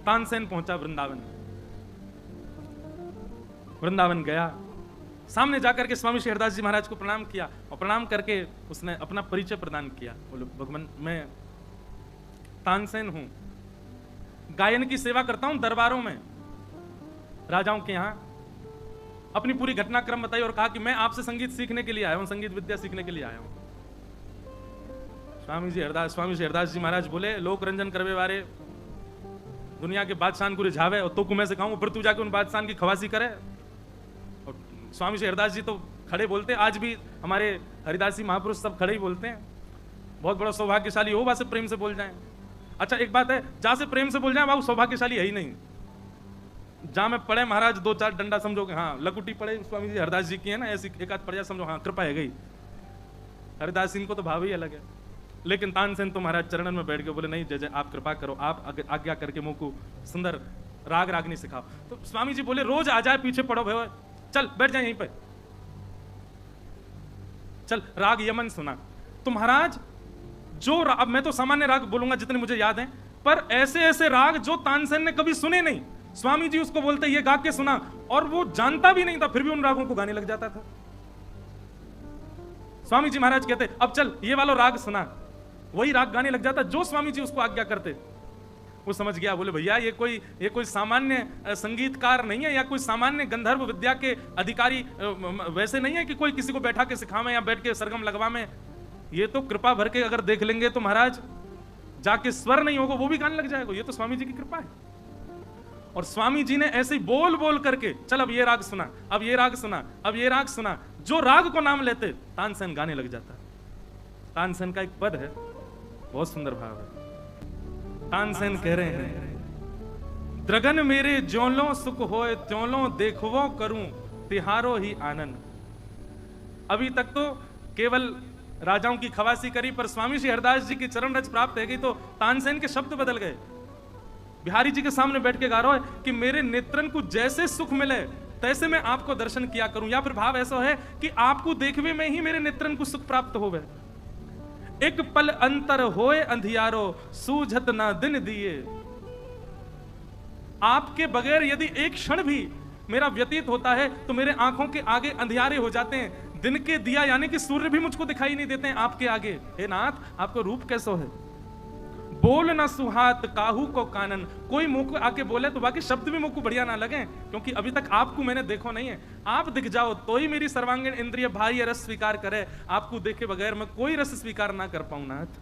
तानसेन पहुंचा वृंदावन। वृंदावन गया, सामने जाकर के स्वामी श्री हरिदास जी महाराज को प्रणाम किया और प्रणाम करके उसने अपना परिचय प्रदान किया। बोलो भगवान मैं तानसेन हूं, गायन की सेवा करता हूं दरबारों में, राजाओं के यहां। अपनी पूरी घटनाक्रम बताई और कहा कि मैं आपसे संगीत सीखने के लिए आया हूं, संगीत विद्या सीखने के लिए आया हूं। स्वामी श्री हरिदास जी महाराज बोले लोक रंजन करवे वारे, दुनिया के बादशाह को रिझावे और तो मैं सिखाऊं फिर तू जाके उन बादशाह की खवासी करे। और स्वामी श्री हरिदास जी तो खड़े बोलते हैं, आज भी हमारे हरिदासी महापुरुष सब खड़े ही बोलते हैं, बहुत बड़ा सौभाग्यशाली हो वहां से प्रेम से बोल जाए। अच्छा एक बात है, जहां से प्रेम से बोल जाए वो सौभाग्यशाली है ही नहीं। जहां में पढ़े महाराज दो चार डंडा समझो कि हाँ लकुटी पड़े स्वामी जी हरिदास जी की है ना, ऐसी एक आध पड़ जाए समझो हाँ कृपा है गई। हरिदास सिंह को तो भाव ही अलग है। लेकिन तानसेन तो महाराज चरणन में बैठ के बोले नहीं जय जय आप कृपा करो, आप आज्ञा करके मुझ को सुंदर राग रागनी सिखाओ। तो स्वामी जी बोले रोज आ जाए पीछे पड़ो भाई, चल बैठ जाए यहीं पे, चल राग यमन सुना। तो महाराज जो अब मैं तो सामान्य राग बोलूंगा जितने मुझे याद हैं, पर ऐसे ऐसे राग जो तानसेन ने कभी सुने नहीं, स्वामी जी उसको बोलते ये गा के सुना, और वो जानता भी नहीं था फिर भी उन रागों को गाने लग जाता था। स्वामी जी महाराज कहते अब चल ये वाला राग सुना, वही राग गाने लग जाता जो स्वामी जी उसको आज्ञा करते। वो समझ गया, बोले भैया ये कोई सामान्य संगीतकार नहीं है या कोई सामान्य गंधर्व विद्या के अधिकारी वैसे नहीं है कि कोई किसी को बैठा के सिखावे या बैठ के सरगम लगवावे। ये तो कृपा भर के अगर देख लेंगे तो महाराज जाके स्वर नहीं होगा वो भी गाने लग जाएगा। ये तो स्वामी जी की कृपा है। और स्वामी जी ने ऐसे ही बोल बोल करके चल अब ये राग सुना, अब ये राग सुना, अब ये राग सुना, जो राग को नाम लेते तानसेन गाने लग जाता। तानसेन का एक पद है, बहुत सुंदर भाव है। तानसेन कह रहे हैं द्रगन मेरे ज्योलो सुख होए त्योलो देखवो करूं तिहारो ही आनंद। अभी तक तो केवल राजाओं की खवासी करी, पर स्वामी श्री हरिदास जी की चरण रज प्राप्त है गई तो तानसेन के शब्द बदल गए। बिहारी जी के सामने बैठ के गा रहा है कि मेरे नेत्रन को जैसे सुख मिले तैसे मैं आपको दर्शन किया करूं, या फिर भाव ऐसा है कि आपको देखवे में ही मेरे नेत्रन को सुख प्राप्त होवे। एक पल अंतर होए अंधियारो सूझत ना दिन दिए। आपके बगैर यदि एक क्षण भी मेरा व्यतीत होता है तो मेरे आंखों के आगे अंधियारे हो जाते हैं। दिन के दिया यानी कि सूर्य भी मुझको दिखाई नहीं देते हैं आपके आगे। हे नाथ आपको रूप कैसो है। बोल ना सुहात काहू को कानन, कोई मुंह को आके बोले तो बाकी शब्द भी मुंह को बढ़िया ना लगे, क्योंकि अभी तक आपको मैंने देखो नहीं है। आप दिख जाओ तो ही मेरी सर्वांगीण इंद्रिय बाह्य रस स्वीकार करे, आपको देखे बगैर मैं कोई रस स्वीकार ना कर पाऊं नाथ।